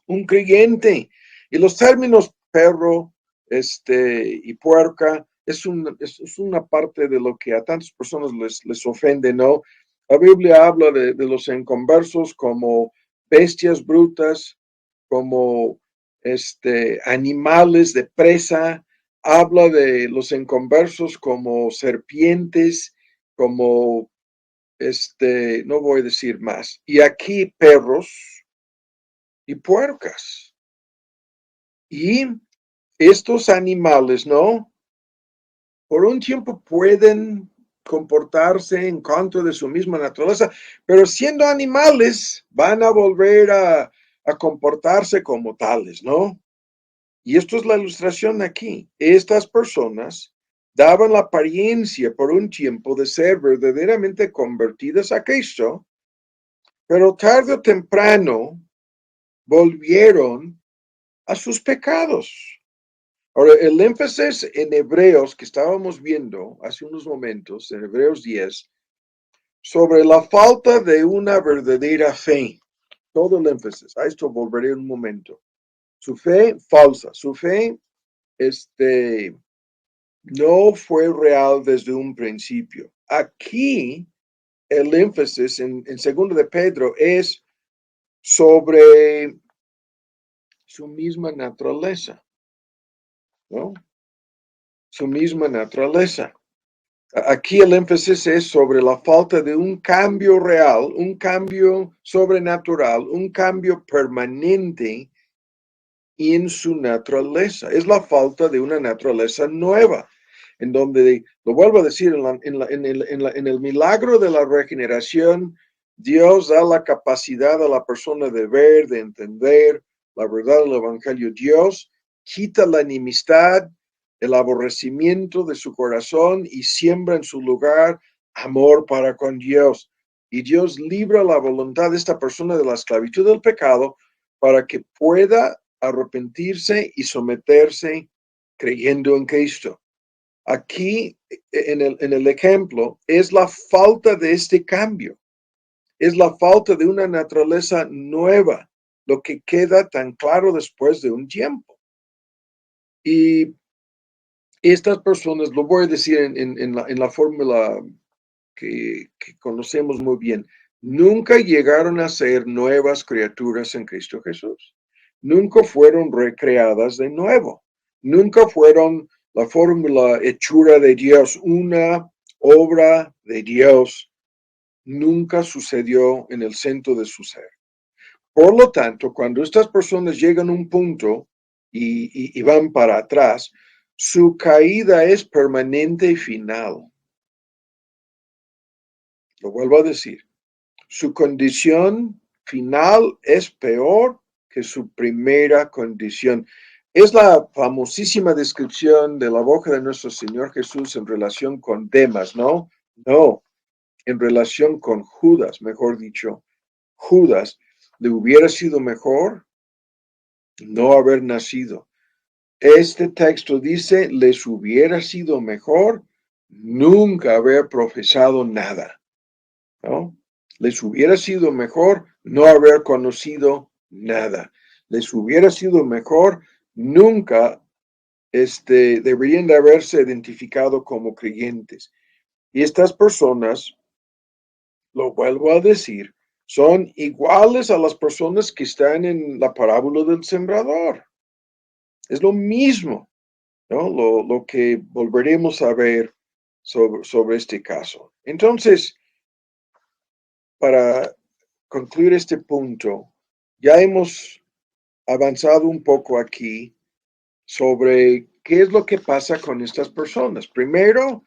S1: un creyente. Y los términos perro y puerca es una parte de lo que a tantas personas les ofende, ¿no? La Biblia habla de los inconversos como bestias brutas, como animales de presa, habla de los inconversos como serpientes, como no voy a decir más. Y aquí perros y puercas. Y estos animales, ¿no? Por un tiempo pueden comportarse en contra de su misma naturaleza, pero siendo animales van a volver a comportarse como tales, ¿no? Y esto es la ilustración aquí. Estas personas daban la apariencia por un tiempo de ser verdaderamente convertidas a Cristo, pero tarde o temprano volvieron a sus pecados. Ahora, el énfasis en Hebreos que estábamos viendo hace unos momentos, en Hebreos 10, sobre la falta de una verdadera fe. Todo el énfasis. A esto volveré en un momento. Su fe falsa, su fe no fue real desde un principio. Aquí el énfasis en segundo de Pedro es sobre su misma naturaleza, ¿no? Su misma naturaleza. Aquí el énfasis es sobre la falta de un cambio real, un cambio sobrenatural, un cambio permanente en su naturaleza. Es la falta de una naturaleza nueva, en donde, lo vuelvo a decir, en el milagro de la regeneración, Dios da la capacidad a la persona de ver, de entender la verdad del Evangelio. Dios quita la enemistad, el aborrecimiento de su corazón y siembra en su lugar amor para con Dios. Y Dios libra la voluntad de esta persona de la esclavitud del pecado para que pueda arrepentirse y someterse creyendo en Cristo. Aquí, en el ejemplo, es la falta de este cambio, es la falta de una naturaleza nueva, lo que queda tan claro después de un tiempo. Y estas personas, lo voy a decir en la fórmula que conocemos muy bien, nunca llegaron a ser nuevas criaturas en Cristo Jesús. Nunca fueron recreadas de nuevo. Nunca fueron la fórmula hechura de Dios, una obra de Dios. Nunca sucedió en el centro de su ser. Por lo tanto, cuando estas personas llegan a un punto y van para atrás, su caída es permanente y final. Lo vuelvo a decir. Su condición final es peor que su primera condición. Es la famosísima descripción de la boca de nuestro Señor Jesús en relación con Demas, ¿no? No, en relación con Judas, mejor dicho. Judas, ¿le hubiera sido mejor no haber nacido? Este texto dice, les hubiera sido mejor nunca haber profesado nada, ¿no? Les hubiera sido mejor no haber conocido nada. Les hubiera sido mejor nunca deberían de haberse identificado como creyentes. Y estas personas, lo vuelvo a decir, son iguales a las personas que están en la parábola del sembrador. Es lo mismo, ¿no? Lo que volveremos a ver sobre este caso. Entonces, para concluir este punto, ya hemos avanzado un poco aquí sobre qué es lo que pasa con estas personas. Primero,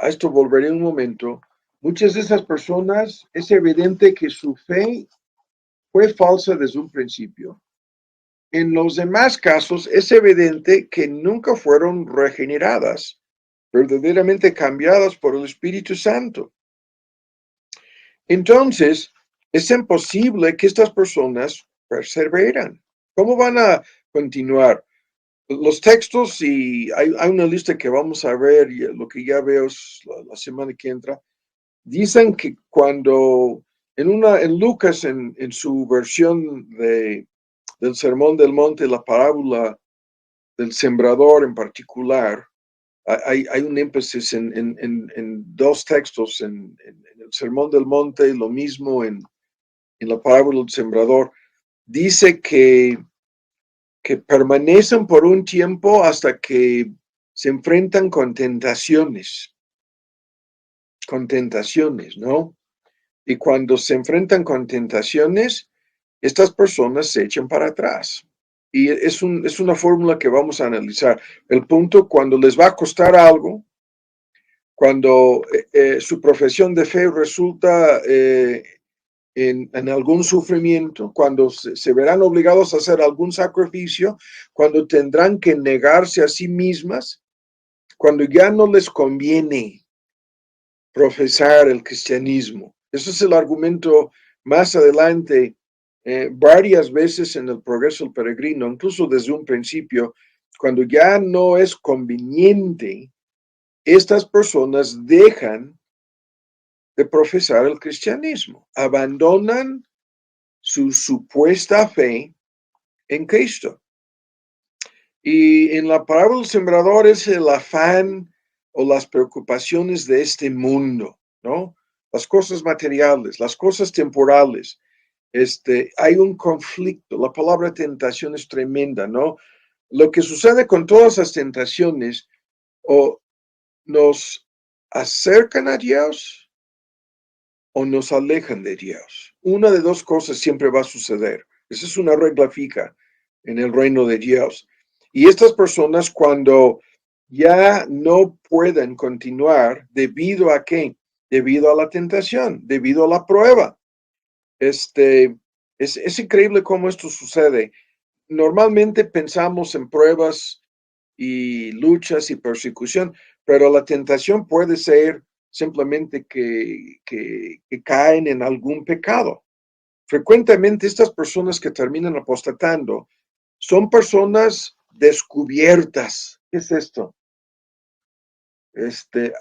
S1: a esto volveré un momento, muchas de esas personas es evidente que su fe fue falsa desde un principio. En los demás casos es evidente que nunca fueron regeneradas, verdaderamente cambiadas por el Espíritu Santo. Entonces, es imposible que estas personas perseveran. ¿Cómo van a continuar? Los textos, y hay una lista que vamos a ver, y lo que ya veo la semana que entra, dicen que cuando en Lucas, en su versión del Sermón del Monte, la parábola del sembrador en particular, hay un énfasis en dos textos, en el Sermón del Monte, lo mismo en la parábola del sembrador, dice que permanecen por un tiempo hasta que se enfrentan con tentaciones, ¿no? Y cuando se enfrentan con tentaciones, estas personas se echan para atrás. Y es una fórmula que vamos a analizar. El punto, cuando les va a costar algo, cuando su profesión de fe resulta en algún sufrimiento, cuando se verán obligados a hacer algún sacrificio, cuando tendrán que negarse a sí mismas, cuando ya no les conviene profesar el cristianismo. Ese es el argumento más adelante, varias veces en el Progreso del Peregrino, incluso desde un principio, cuando ya no es conveniente, estas personas dejan de profesar el cristianismo, abandonan su supuesta fe en Cristo. Y en la parábola del sembrador es el afán o las preocupaciones de este mundo, ¿no? Las cosas materiales, las cosas temporales. Hay un conflicto. La palabra tentación es tremenda, ¿no? Lo que sucede con todas las tentaciones, o nos acercan a Dios o nos alejan de Dios. Una de dos cosas siempre va a suceder. Esa es una regla fija en el reino de Dios. Y estas personas, cuando ya no pueden continuar, ¿debido a qué? Debido a la tentación, debido a la prueba. Es increíble cómo esto sucede. Normalmente pensamos en pruebas y luchas y persecución, pero la tentación puede ser simplemente que caen en algún pecado. Frecuentemente estas personas que terminan apostatando son personas descubiertas. ¿Qué es esto?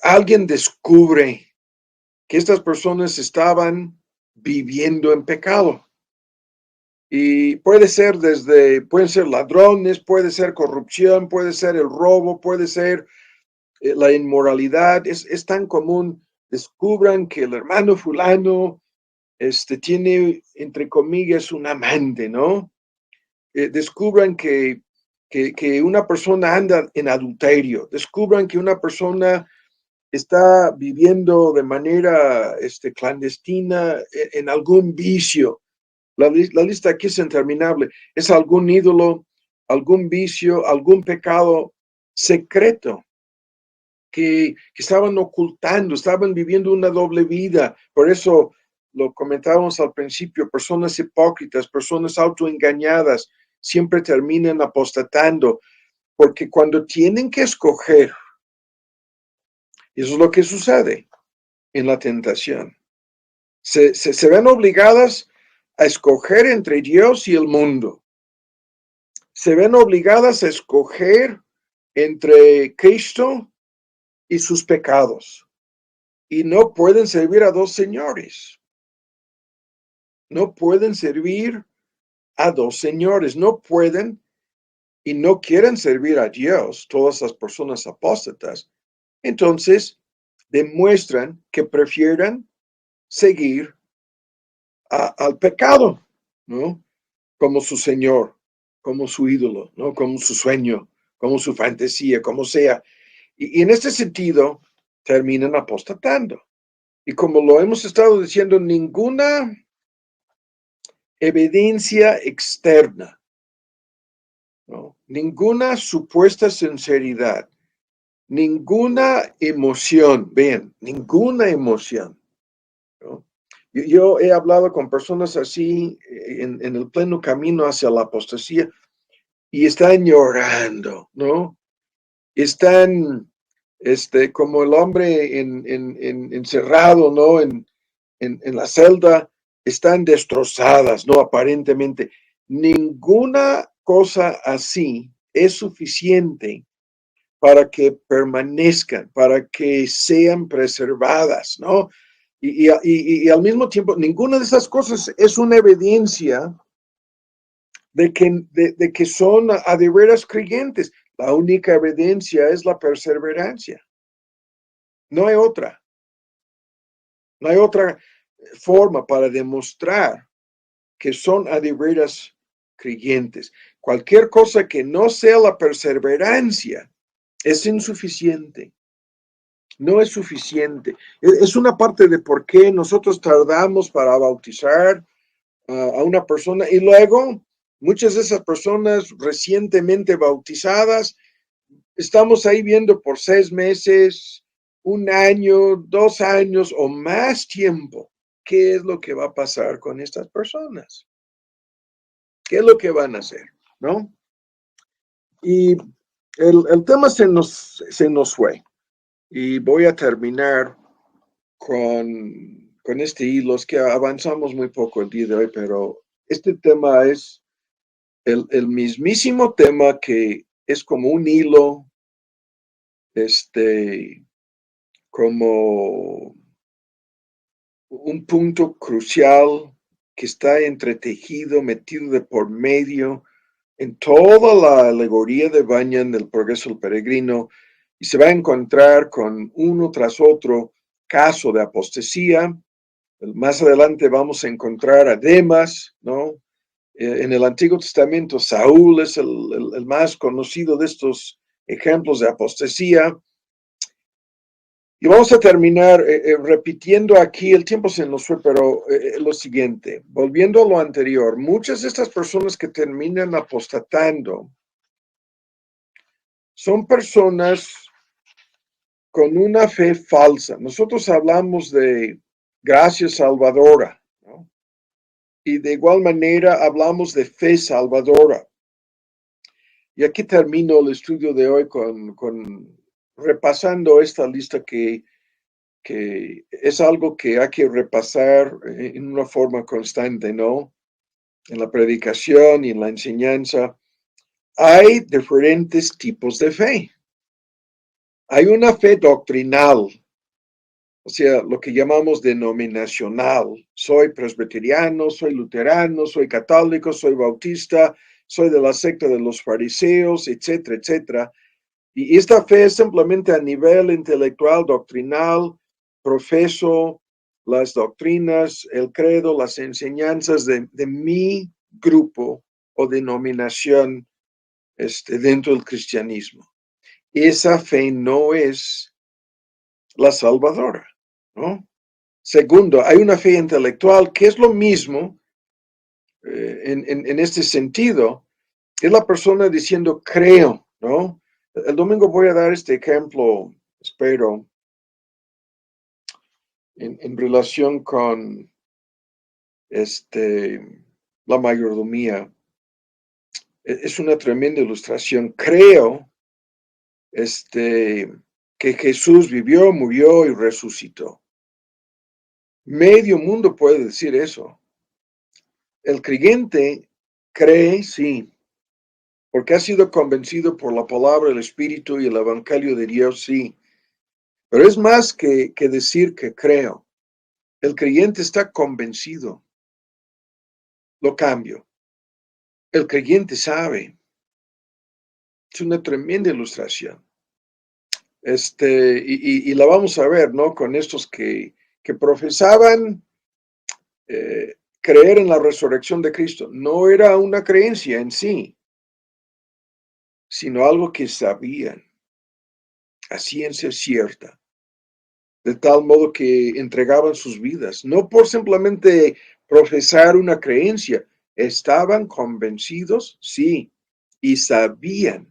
S1: Alguien descubre que estas personas estaban viviendo en pecado. Y pueden ser ladrones, puede ser corrupción, puede ser el robo, puede ser la inmoralidad. Es tan común. Descubran que el hermano fulano tiene, entre comillas, un amante, ¿no? Descubran que una persona anda en adulterio. Descubran que una persona está viviendo de manera clandestina en algún vicio. La lista aquí es interminable. Es algún ídolo, algún vicio, algún pecado secreto que estaban ocultando, estaban viviendo una doble vida. Por eso lo comentábamos al principio, personas hipócritas, personas autoengañadas, siempre terminan apostatando, porque cuando tienen que escoger, eso es lo que sucede en la tentación. Se ven obligadas a escoger entre Dios y el mundo. Se ven obligadas a escoger entre Cristo y sus pecados. Y no pueden servir a dos señores. No pueden servir a dos señores, no pueden y no quieren servir a Dios, todas las personas apóstatas. Entonces, demuestran que prefieren seguir al pecado, ¿no? Como su Señor, como su ídolo, ¿no? Como su sueño, como su fantasía, como sea. Y en este sentido, terminan apostatando. Y como lo hemos estado diciendo, ninguna evidencia externa, ¿no? Ninguna supuesta sinceridad, ninguna emoción, vean, ninguna emoción, ¿no? Yo he hablado con personas así en el pleno camino hacia la apostasía y están llorando, ¿no? Están como el hombre encerrado, ¿no? En la celda, están destrozadas, ¿no? Aparentemente. Ninguna cosa así es suficiente para que permanezcan, para que sean preservadas, ¿no? Y al mismo tiempo, ninguna de esas cosas es una evidencia de que son a de veras creyentes. La única evidencia es la perseverancia. No hay otra. No hay otra forma para demostrar que son a de veras creyentes. Cualquier cosa que no sea la perseverancia es insuficiente. No es suficiente. Es una parte de por qué nosotros tardamos para bautizar a una persona y luego muchas de esas personas recientemente bautizadas, estamos ahí viendo por 6 meses, 1 año, 2 años o más tiempo. ¿Qué es lo que va a pasar con estas personas? ¿Qué es lo que van a hacer? ¿No? Y el tema se nos fue. Y voy a terminar con este hilo. Es que avanzamos muy poco el día de hoy, pero este tema es el mismísimo tema que es como un hilo, como un punto crucial que está entretejido, metido de por medio en toda la alegoría de Bunyan del progreso del peregrino, y se va a encontrar con uno tras otro caso de apostasía. Más adelante vamos a encontrar a Demas, ¿no? En el Antiguo Testamento, Saúl es el más conocido de estos ejemplos de apostasía. Y vamos a terminar repitiendo aquí, el tiempo se nos fue, pero lo siguiente, volviendo a lo anterior, muchas de estas personas que terminan apostatando son personas con una fe falsa. Nosotros hablamos de gracia salvadora, ¿no? Y de igual manera hablamos de fe salvadora. Y aquí termino el estudio de hoy con repasando esta lista que es algo que hay que repasar en una forma constante, ¿no? En la predicación y en la enseñanza. Hay diferentes tipos de fe. Hay una fe doctrinal, o sea, lo que llamamos denominacional. Soy presbiteriano, soy luterano, soy católico, soy bautista, soy de la secta de los fariseos, etcétera, etcétera. Y esta fe es simplemente a nivel intelectual, doctrinal, profeso las doctrinas, el credo, las enseñanzas de mi grupo o denominación dentro del cristianismo. Esa fe no es la salvadora, ¿no? Segundo, hay una fe intelectual que es lo mismo en este sentido. Es la persona diciendo creo, ¿no? El domingo voy a dar este ejemplo, espero, en relación con la mayordomía. Es una tremenda ilustración. Creo que Jesús vivió, murió y resucitó. Medio mundo puede decir eso. El creyente cree, sí, porque ha sido convencido por la palabra, el Espíritu y el Evangelio de Dios, sí. Pero es más que decir que creo. El creyente está convencido. lo cambio. El creyente sabe. Es una tremenda ilustración. Y la vamos a ver, ¿no? Con estos que profesaban creer en la resurrección de Cristo. No era una creencia en sí, sino algo que sabían a ciencia cierta, de tal modo que entregaban sus vidas, no por simplemente profesar una creencia, estaban convencidos, sí, y sabían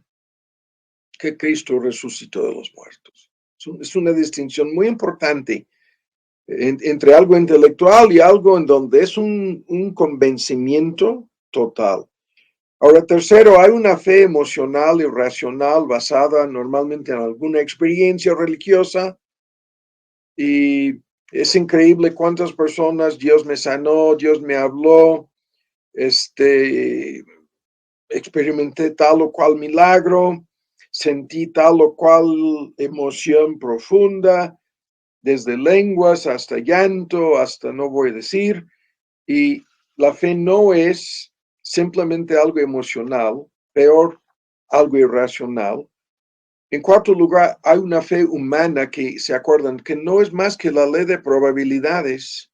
S1: que Cristo resucitó de los muertos. Es una distinción muy importante entre algo intelectual y algo en donde es un convencimiento total. Ahora, tercero, hay una fe emocional y racional basada normalmente en alguna experiencia religiosa, y es increíble cuántas personas Dios me sanó, Dios me habló, experimenté tal o cual milagro, sentí tal o cual emoción profunda, desde lenguas hasta llanto, hasta no voy a decir, y la fe no es simplemente algo emocional, peor, algo irracional. En cuarto lugar, hay una fe humana que, ¿se acuerdan?, que no es más que la ley de probabilidades.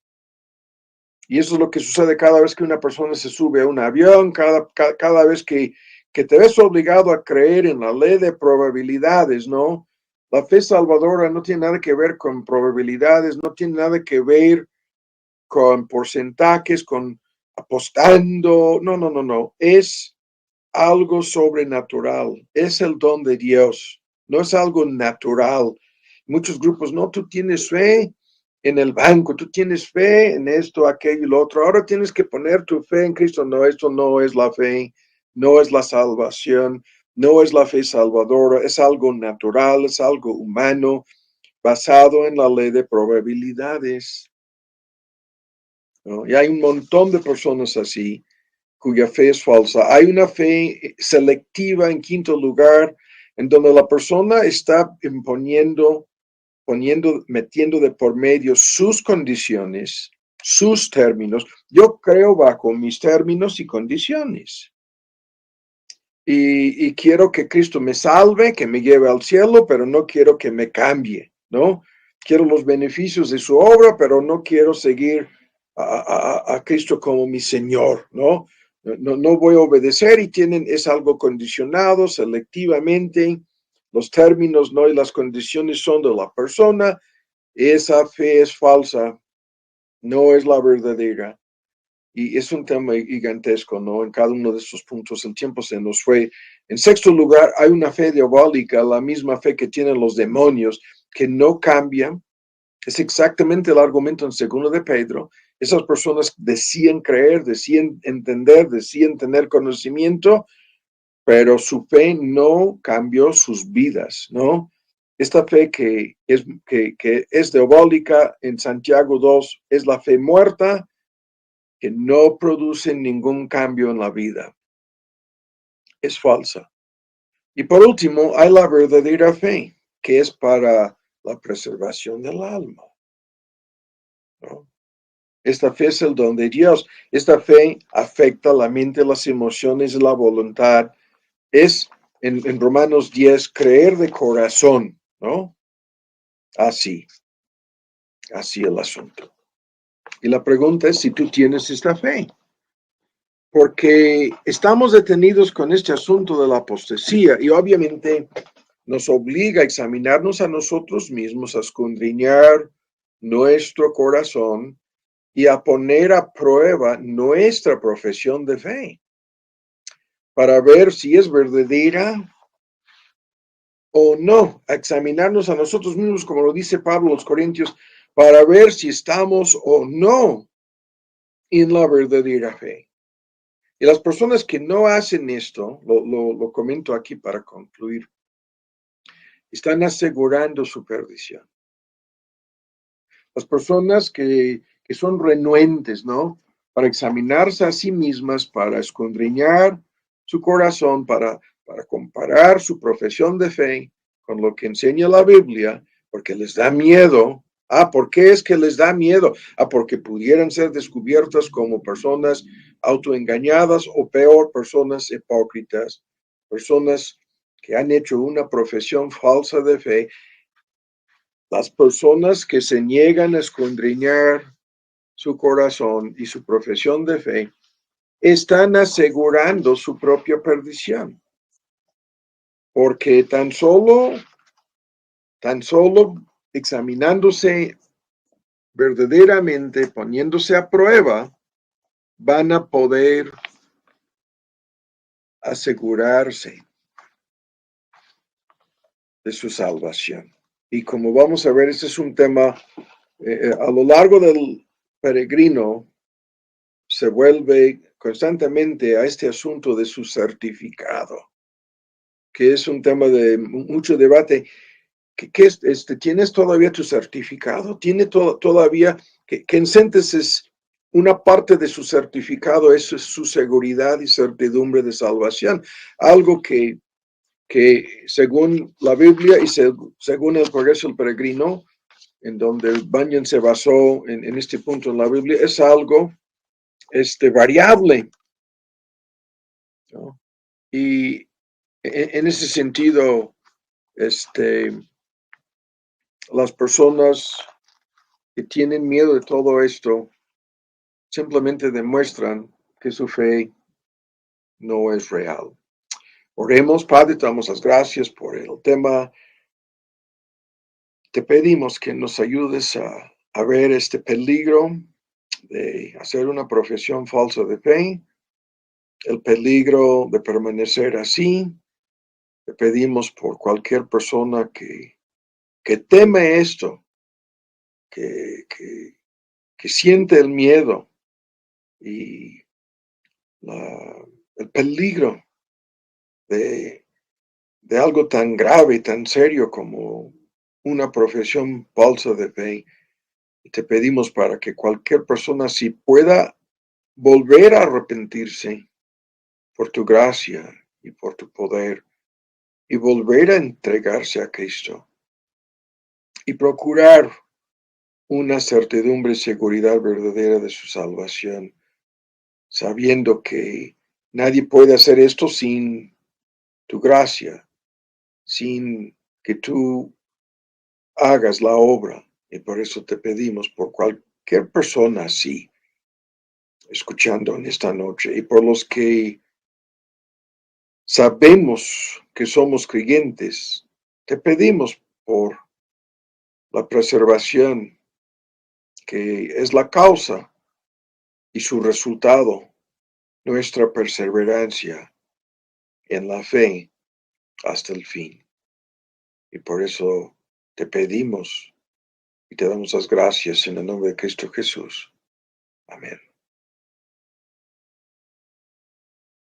S1: Y eso es lo que sucede cada vez que una persona se sube a un avión, cada vez que te ves obligado a creer en la ley de probabilidades, ¿no? La fe salvadora no tiene nada que ver con probabilidades, no tiene nada que ver con porcentajes, con apostando. No, no, no, no. Es algo sobrenatural. Es el don de Dios. No es algo natural. Muchos grupos, no, tú tienes fe en el banco, tú tienes fe en esto, aquello y lo otro. Ahora tienes que poner tu fe en Cristo. No, esto no es la fe, no es la salvación, no es la fe salvadora. Es algo natural, es algo humano, basado en la ley de probabilidades, ¿no? Y hay un montón de personas así cuya fe es falsa. Hay una fe selectiva, en quinto lugar, en donde la persona está metiendo de por medio sus condiciones, sus términos. Yo creo bajo mis términos y condiciones. Y quiero que Cristo me salve, que me lleve al cielo, pero no quiero que me cambie, ¿no? Quiero los beneficios de su obra, pero no quiero seguir a Cristo como mi Señor, ¿no? No voy a obedecer, y es algo condicionado selectivamente. Los términos, ¿no?, y las condiciones son de la persona. Esa fe es falsa, no es la verdadera. Y es un tema gigantesco, ¿no? En cada uno de estos puntos el tiempo se nos fue. En sexto lugar, hay una fe diabólica, la misma fe que tienen los demonios, que no cambia. Es exactamente el argumento en segundo de Pedro. Esas personas decían creer, decían entender, decían tener conocimiento, pero su fe no cambió sus vidas, ¿no? Esta fe que es diabólica, en Santiago 2, es la fe muerta, que no produce ningún cambio en la vida. Es falsa. Y por último, hay la verdadera fe, que es para la preservación del alma, ¿no? Esta fe es el don de Dios. Esta fe afecta la mente, las emociones y la voluntad. Es, en Romanos 10, creer de corazón, ¿no? Así el asunto. Y la pregunta es si tú tienes esta fe. Porque estamos detenidos con este asunto de la apostasía, y obviamente nos obliga a examinarnos a nosotros mismos, a escudriñar nuestro corazón y a poner a prueba nuestra profesión de fe para ver si es verdadera o no, a examinarnos a nosotros mismos, como lo dice Pablo a los Corintios, para ver si estamos o no en la verdadera fe. Y las personas que no hacen esto, lo comento aquí para concluir, están asegurando su perdición. Las personas que son renuentes, ¿no?, para examinarse a sí mismas, para escudriñar su corazón, para comparar su profesión de fe con lo que enseña la Biblia, porque les da miedo ¿Por qué es que les da miedo? Porque pudieran ser descubiertas como personas autoengañadas o peor, personas hipócritas, personas que han hecho una profesión falsa de fe. Las personas que se niegan a escudriñar su corazón y su profesión de fe están asegurando su propia perdición, porque tan solo examinándose verdaderamente, poniéndose a prueba, van a poder asegurarse de su salvación. Y como vamos a ver, este es un tema, a lo largo del peregrino, se vuelve constantemente a este asunto de su certificado, que es un tema de mucho debate. ¿Tienes todavía tu certificado? ¿Tiene todavía que en síntesis una parte de su certificado es su seguridad y certidumbre de salvación? Algo que según la Biblia y según el Progreso del Peregrino, en donde Bunyan se basó en este punto en la Biblia, es algo variable, ¿no? Y en ese sentido, las personas que tienen miedo de todo esto simplemente demuestran que su fe no es real. Oremos, Padre, te damos las gracias por el tema. Te pedimos que nos ayudes a ver este peligro de hacer una profesión falsa de fe, el peligro de permanecer así. Te pedimos por cualquier persona que teme esto, que siente el miedo y el peligro de algo tan grave, tan serio como una profesión falsa de fe. Y te pedimos para que cualquier persona sí pueda volver a arrepentirse por tu gracia y por tu poder y volver a entregarse a Cristo y procurar una certidumbre y seguridad verdadera de su salvación, sabiendo que nadie puede hacer esto sin tu gracia, sin que tú hagas la obra. Y por eso te pedimos por cualquier persona así, escuchando en esta noche, y por los que sabemos que somos creyentes, te pedimos por la preservación, que es la causa y su resultado, nuestra perseverancia en la fe hasta el fin. Y por eso te pedimos y te damos las gracias en el nombre de Cristo Jesús. Amén.